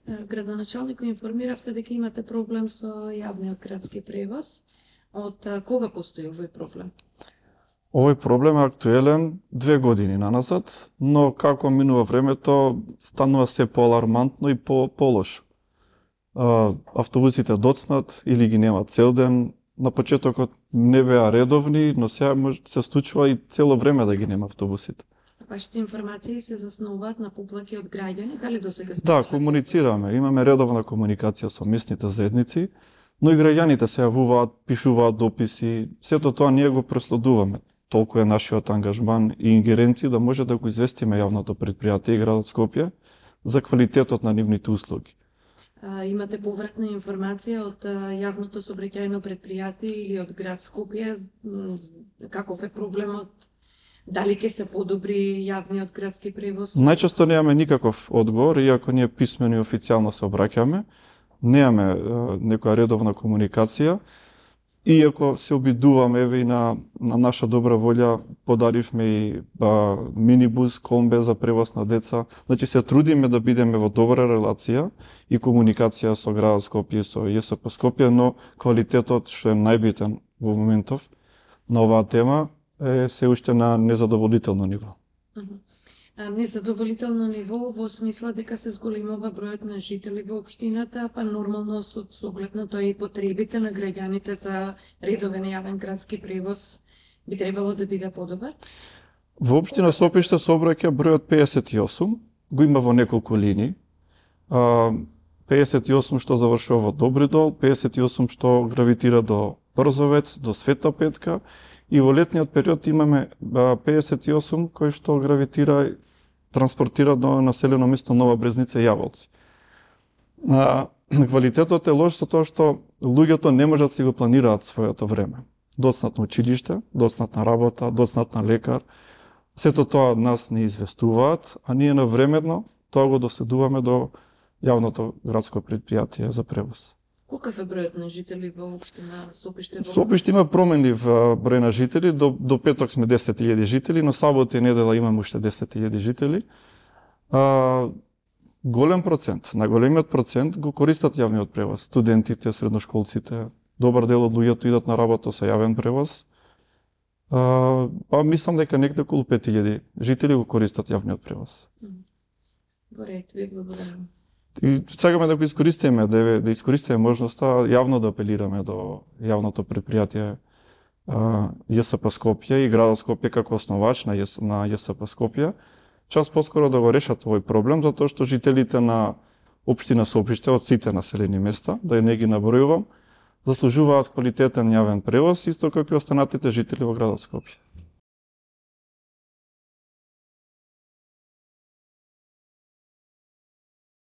Градоначалник информиравте дека имате проблем со јавниот градски превоз. Од кога постои овој проблем? Овој проблем е актуелен 2 години наназад, но како минува времето, станува се поалармантно и полошо. Автобусите доцнат или ги нема цел ден. На почетокот не беа редовни, но сега се случува и цело време да ги нема автобусите. Вашите информации се заснуваат на поплаки од граѓани, дали досега сте? Да, комуницираме, имаме редовна комуникација со местните заедници, но и граѓаните се јавуваат, пишуваат дописи, сето тоа ние го проследуваме. Толку е нашиот ангажман и ингеренција да може да го известиме јавното предпријатие и градот Скопје за квалитетот на нивните услуги. Имате повратна информација од јавното сообраќајно предпријатие или од град Скопје, каков е проблемот? Дали ќе се подобри јавниот градски превоз? Најчесто немаме никаков одговор, иако ние писмено и официјално се обраќаме. Немаме некоја редовна комуникација. Иако се обидуваме, еве и на наша добра волја, подаривме и минибус, комбе за превоз на деца. Значи се трудиме да бидеме во добра релација и комуникација со градот Скопје, со ЈСП Скопје, но квалитетот, што е најбитен во моментов на оваа тема, е се уште на незадоволително ниво. Незадоволително ниво во смисла дека се зголемува бројот на жители во општината, па нормално со оглед на тоа и потребите на граѓаните за редовен јавен градски превоз би требало да биде подобар? Во општина Сопиште сообраќа бројот 58, го има во неколку линии. 58 што завршува во Добридол, 58 што гравитира до Брзовец, до Света Петка, и во летниот период имаме 58 кои што гравитира, транспортира до населено место Нова Брезница и Јаволци. Квалитетот е лош со тоа што луѓето не можат да си го планираат своето време. Доцнат на училиште, доцнат на работа, доцнат на лекар. Сето тоа нас не известуваат, а ние навремено тоа го доследуваме до јавното градско предпријатие за превоз. Колкав е бројот на жители во општина Сопиште? Сопиште има променлив број на жители, до петок сме 10.000 жители, но сабота и недела имаме уште 10.000 жители. Голем процент, најголемиот процент го користат јавниот превоз. Студентите, средношколците, добар дел од луѓето идат на работа со јавен превоз. Мислам дека некаде околу 5.000 жители го користат јавниот превоз. Во ред, ви благодарам. И сакаме да го искористиме, да искористиме можноста јавно да апелираме до јавното предпријатие ЈСП Скопје и градот Скопје како основач на ЈСП Скопје, час поскоро да го решат овој проблем, затоа што жителите на општина Сопиште од сите населени места, да не ги набројувам, заслужуваат квалитетен јавен превоз, исто како и останатите жители во градот Скопје.